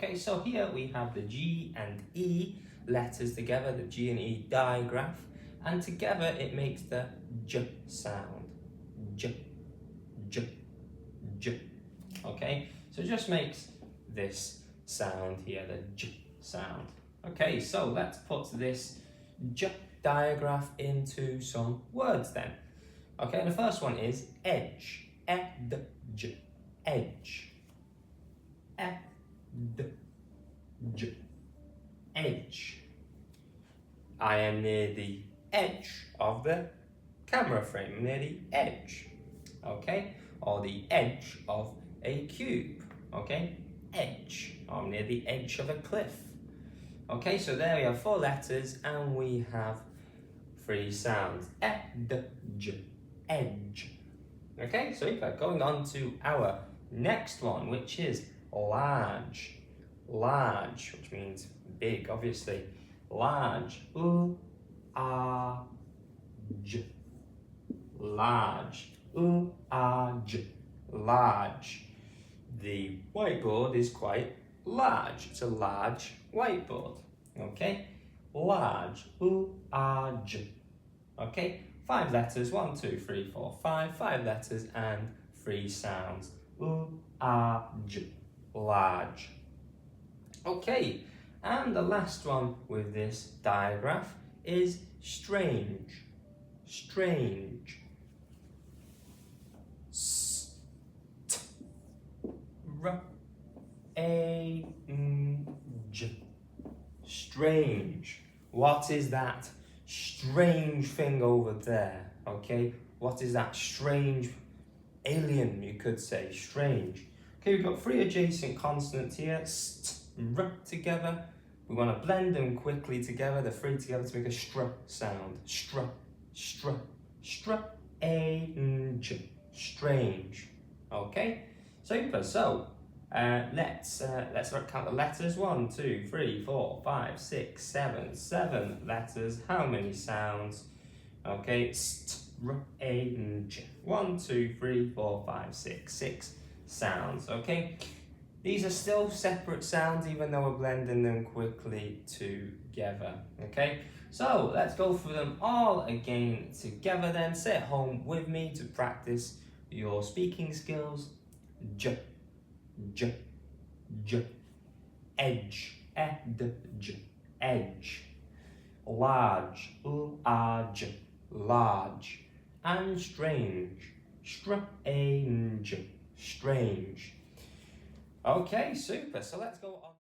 Okay, so here we have the G and E letters together, the G and E digraph, and together it makes the J sound. J, J, J. Okay, so it just makes this sound here, the J sound. Okay, so let's put this J digraph into some words then. Okay, the first one is edge. Edge. Edge. Edge. Edge. I am near the edge of the camera frame, near the edge. Okay, or the edge of a cube. Okay, edge. I'm near the edge of a cliff. Okay, so there we have 4 letters and we have 3 sounds. Edge. Edge. Okay, so going on to our next one, which is large. Large, which means big, obviously. Large. Large. Large. Large. Large. The whiteboard is quite large. It's a large whiteboard. Okay? Large. Large. Okay? 5 letters. 1, 2, 3, 4, 5. 5 letters and 3 sounds. Large. Large. Okay, and the last one with this digraph is strange. Strange. Strange. What is that strange thing over there? Okay, what is that strange alien, you could say? Strange. Okay, we've got 3 adjacent consonants here, together. We want to blend them quickly together, the 3 together, to make a sound. Strange. Strange. Okay, super. So let's count the letters. 1, 2, 3, 4, 5, 6, 7. 7 letters. How many sounds? Okay, strange. 1, 2, 3, 4, 5, 6. 6 sounds. Okay, these are still separate sounds even though we're blending them quickly together. Okay, so let's go through them all again together then. Sit at home with me to practice your speaking skills. J, j, j. Edge, edge, edge. Large, large, large. And strange, strange, strange. Okay, super. So let's go on.